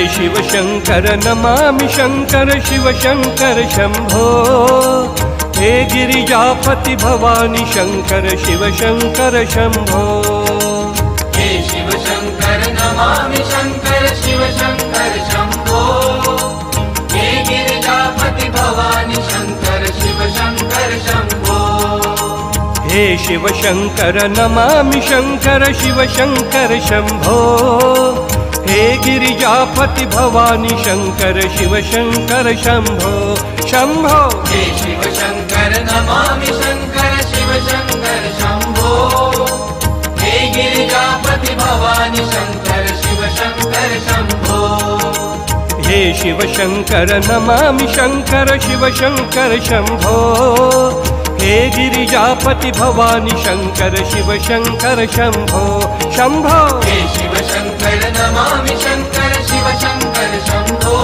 शिवशंकर नमामि शंकर शिवशंकर शंभो। हे गिरिजापति भवानी शंकर शिवशंकर शंभो। हे शिवशंकर नमामि शंकर शिवशंकर शंभो। हे गिरिजापति भवानी शंकर शिवशंकर शंभो। हे शिवशंकर नमामि शंकर शिवशंकर शंभो। हे गिरिजापति भवानी शंकर शिवशंकर शंभो शंभो। हे शिवशंकर नमामि शंकर शिवशंकर शंभो। हे गिरिजापति भवानी शंकर शिवशंकर शंभो। हे शिवशंकर नमामि शंकर शिवशंकर शंभो। हे गिरिजापति भवानी शंकर शिवशंकर शंभो शंभो। हे शिवशंकर नमामि शंकर शिवशंकर शंभो।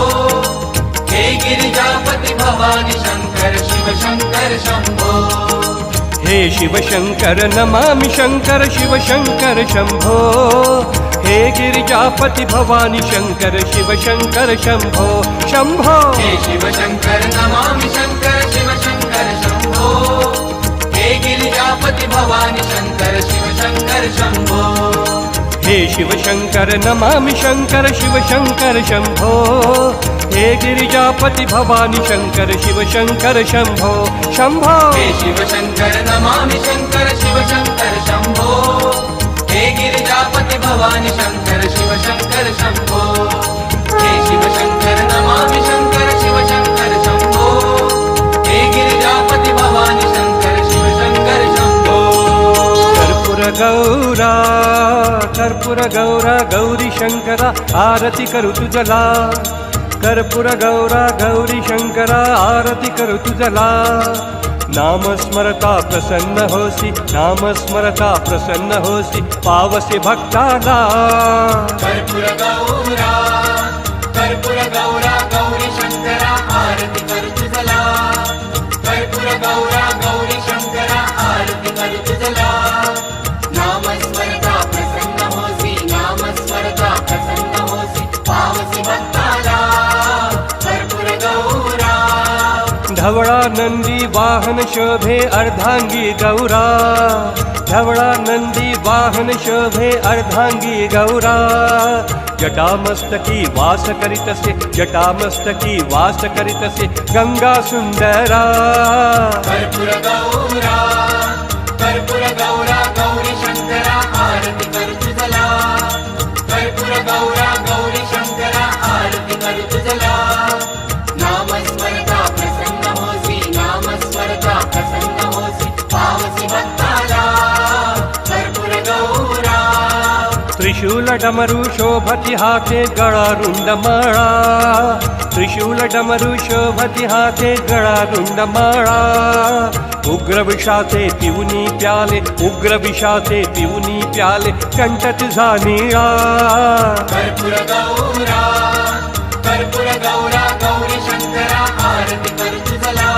हे गिरिजापति भवानी शंकर शिवशंकर शंभो। हे शिवशंकर नमामि शंकर शिवशंकर शंभो। हे गिरिजापति भवानी शंकर शिवशंकर शंभो शंभो। हे शिवशंकर नमामि शंकर शिवशंकर शंभो। हे गिरिजापति भवानी शंकर शिवशंकर शंभो। हे शिवशंकर नमामि शंकर शिवशंकर शंभो। हे गिरिजापति भवानी शंकर शिवशंकर शंभो शंभो। हे शिवशंकर नमामि शंकर शिवशंकर शंभो। हे गिरिजापति भवानी शंकर शिवशंकर शंभो। हे शिवशंकर नमामि शंकर शिवशंकर शंभो। हे गिरिजापति भवानी शंकर शिवशंकर शंभो। कर्पूर गौरा गौरी शंकरा आरती करू तुझला। कर्पूर गौरा गौरी शंकरा आरती करू तुझला। नामस्मरता प्रसन्न होसी नामस्मरता प्रसन्न होसी पावसे भक्ताला। कर्पूर गौरा गौरी शंकरा आरती करू तुझला। कर्पूर गौरा गौरी शंकरा आरती करू तुझला। नामस्मरता प्रसन्न होसी नामस्मरता प्रसन्न होसी पावसी भक्ताला। कर्पूर गौरा धवळा नंदी वाहन शोभे अर्धांगी गौरा। धवळा नंदी वाहन शोभे अर्धांगी गौरा। जटामस्तकी वास करीतसे जटामस्तकी वास करीतसे गंगा सुंदरा। कर्पूर गौरा गौरी शंकरा आरती करू तुझला। कर्पूर गौरा गौरी शंकरा आरती करू तुझला। नामस्मरता प्रसन्न होसी नामस्मरता प्रसन्न होसी पावसी भक्ताला। कर्पूर गौरा त्रिशूल डमरू शोभति हाते गळा रुंड माळा। त्रिशूल डमरू शोभति हाते गळा रुंड माळा। उग्र विषाते पिऊनी प्याले उग्र विषाते पिऊनी प्याले कंठ तुझा निळा। कर्पूर गौरा गौरी शंकरा आरती करू तुझला।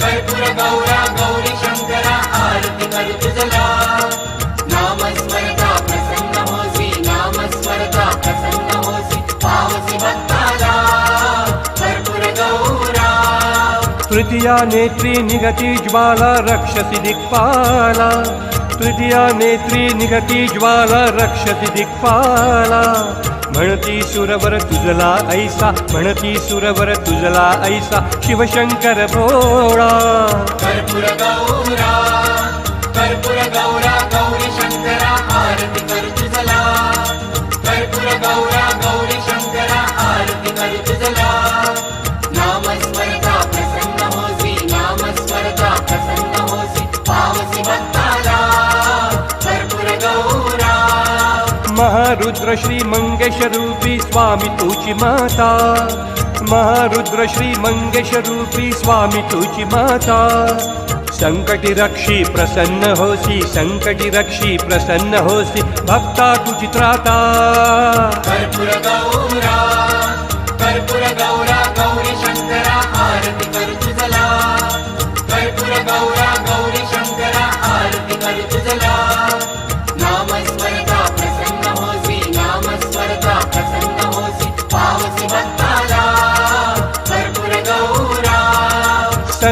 कर्पूर गौरा गौरी शंकरा आरती करू तुझला। नामस्मरता प्रसन्न होसी नामस्मरता प्रसन्न होसी पावसी भक्ताला। कर्पूर गौरा तृतीया नेत्री निगती ज्वाला रक्षसी दिक्पाला। तृतीया नेत्री निगती ज्वाला रक्षसी दिक्पाला। म्हणती सुरवर तुझला ऐसा म्हणती सुरवर तुझला ऐसा शिवशंकर भोळा। कर्पूर गौरा गौरी शंकरा आरती करू तुझला। कर्पूर गौरा गौरी शंकरा आरती करू तुझला। नामस्मरता प्रसन्न होसी नामस्मरता प्रसन्न होसी पावसी भक्ताला। कर्पूर गौरा महारुद्र श्री मंगेश रूपी स्वामी तुझी माता। महारुद्र श्री मंगेश रूपी स्वामी तुझी माता। संकटी रक्षी प्रसन्न होसी संकटी रक्षी प्रसन्न होसी भक्ता तुझी त्राता। कर्पूर गौरा गौरी शंकरा आरती करू तुझला। कर्पूर गौरा गौरी शंकरा आरती करू तुझला। नामस्मरता प्रसन्न होसी नामस्मरता प्रसन्न होसी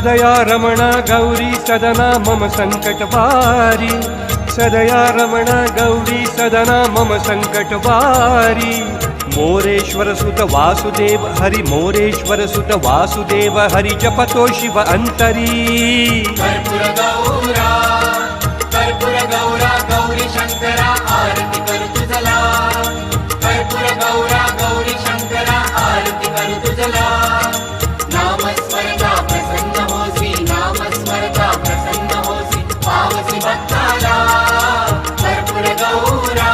सदया रमण गौरी सदना मम संकटवारी सदया रमण गौरी सदना मम संकटवारी मोरेश्वर सुत वासुदेव हरि मोरेश्वर सुत वासुदेव हरि जपतो शिव अंतरी कर्पूर गौरा गौरी शंकरा आरती करू तुझला कर्पूर गौरी शंकरा आरती करू तुझला नामस्मरता प्रसन्न होसी नामस्मरता प्रसन्न होसी पावसी भक्ताला कर्पूर गौरा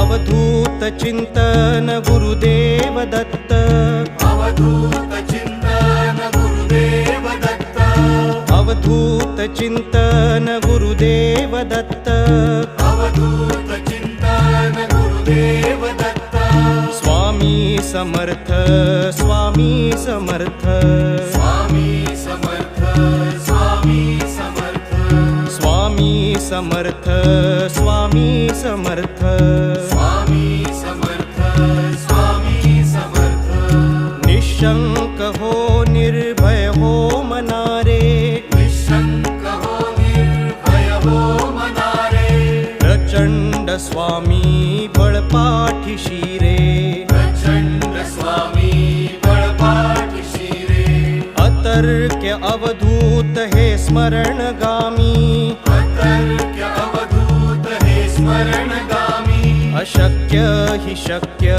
अवधूत चिंतन गुरुदेव दत्त अवधूत चिंतन गुरुदेव दत्त अवधूत चिंतन गुरुदेव दत्त अवधूत चिंतन गुरुदेव दत्त स्वामी समर्थ स्वामी समर्थ स्वामी समर्थ स्वामी समर्थ स्वामी समर्थ स्वामी समर्थ स्वामी समर्थ स्वामी समर्थ निशंक हो निर्भय हो मनारे निशंक हो निर्भय हो मनारे प्रचंड स्वामी बळपाठीशी रे प्रचंड स्वामी बळपाठीशी रे अतर्क्य अवधूत हे स्मरणगामी अतर्क्य अवधूत हे स्मरणगामी अशक्य हि शक्य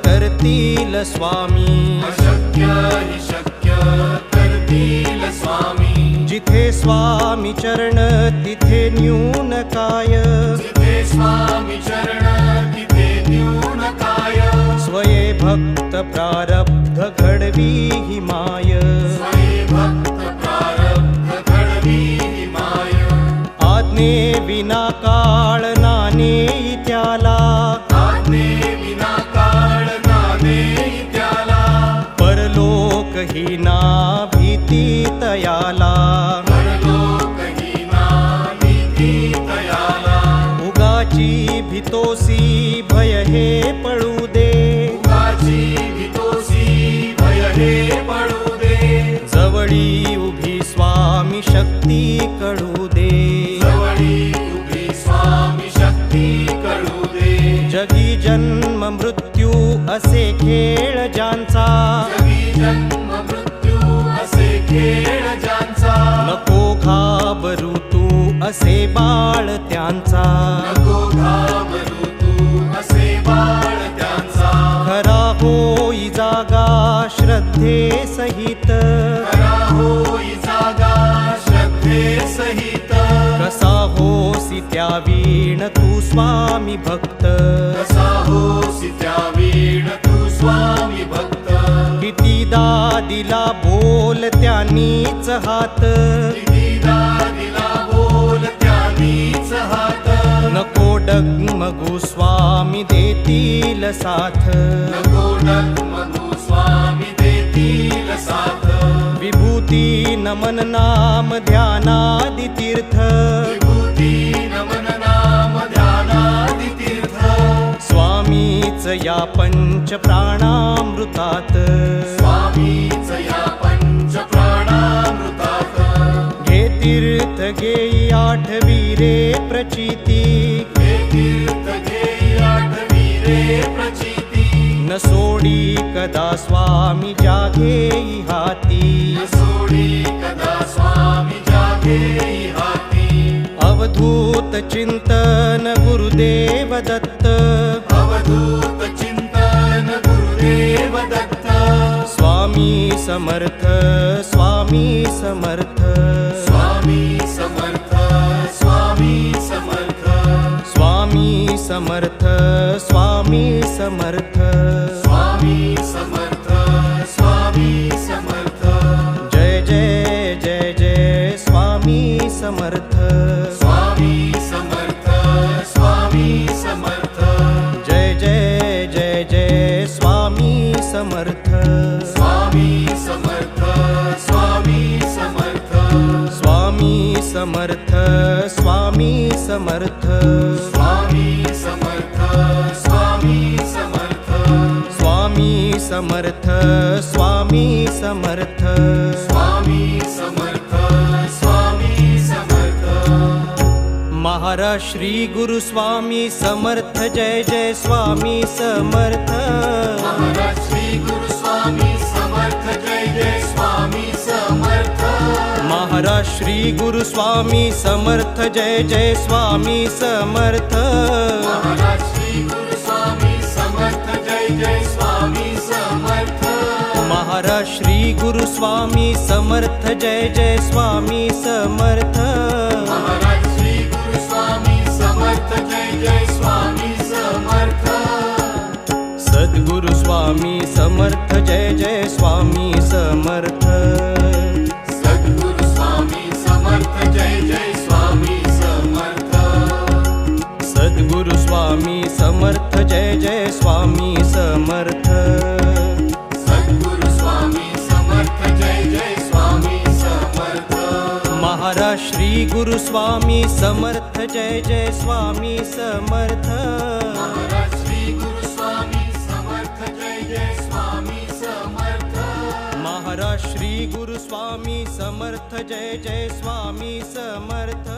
करतील स्वामी अशक्य हि शक्य करतील स्वामी जिथे स्वामी चरण तिथे न्यून काय जिथे स्वामी चरण तिथे न्यून काय स्वये भक्त प्रारब्ध घडवी हि माय स्वये भक्त प्रारब्ध घडवी हि माय आज्ञे विना काळ नाने त्याला आज्ञे विना काळ नाने त्याला परलोक ही ना भीती तयाला परलोकहीना भीती तयाला उगाची भीतोसी भय हे पळू दे उगाची भीतोसी भय हे पडू दे जवळी उभी स्वामी शक्ती कळू दे जवळी उभी स्वामी शक्ती कळू दे जगी जन्म मृत्यू असे खेळ ज्यांचा जगी जन्म मृत्यू असे खेळ ज्यांचा नको घाबरू तू असे बाळ त्यांचा नको घाबरू तू असे बाळ त्यांचा खरा होई जागा श्रद्धे सहित खरा होई जागा श्रद्धे सहित कसा होसी त्या वीण तू स्वामी भक्त कसा होसी त्या वीण तू स्वामी भक्त कितीदा दिला बोल त्यांनीच हात कितीदा दिला बोल त्यांनीच हात नको डगमगू स्वामी देतील साथ नको डगमगू स्वामी देतील साथ विभूती नमन नाम ध्यानादि तीर्थ विभूती नमन नाम ध्यानादि तीर्थ स्वामीच या पंच प्राणामृतात स्वामीच या पंच प्राणामृतात घे तीर्थ घेई आठवी रे प्रचिती हे तीर्थ घेई आठवी रे प्रचिती न सोडी कदा स्वामी जागेई हाती न सोडी कदा स्वामी जागेई हाती अवधूत चिंतन गुरुदेव दत्त अवधूत चिंतन गुरुदेव दत्त स्वामी समर्थ स्वामी समर्थ स्वामी समर्थ स्वामी समर्थ स्वामी समर्थ स्वामी समर्थ स्वामी समर्थ स्वामी समर्थ जय जय जय जय स्वामी समर्थ स्वामी समर्थ स्वामी समर्थ जय जय जय जय स्वामी समर्थ स्वामी समर्थ स्वामी समर्थ स्वामी समर्थ स्वामी समर्थ स्वामी समर्थ स्वामी समर्थ स्वामी समर्थ स्वामी समर्थ स्वामी समर्थ स्वामी समर्थ महाराज श्री गुरु स्वामी समर्थ जय जय स्वामी समर्थ महाराज श्री गुरु स्वामी समर्थ जय जय स्वामी समर्थ महाराज श्री गुरु स्वामी समर्थ जय जय स्वामी समर्थ महाराज श्री गुरु स्वामी समर्थ जय जय स्वामी समर्थ महाराज श्री गुरु स्वामी समर्थ जय जय स्वामी समर्थ महाराज श्री गुरु स्वामी समर्थ जय जय स्वामी समर्थ सद्गुरु स्वामी समर्थ जय जय स्वामी समर्थ सद्गुरु स्वामी समर्थ जय जय स्वामी समर्थ सद्गुरु स्वामी समर्थ जय जय स्वामी समर्थ सद्गुरु स्वामी समर्थ जय जय स्वामी समर्थ महाराज श्री गुरु स्वामी समर्थ जय जय स्वामी समर्थ महाराज श्री गुरु स्वामी समर्थ जय जय स्वामी समर्थ महाराज श्री गुरु स्वामी समर्थ जय जय स्वामी समर्थ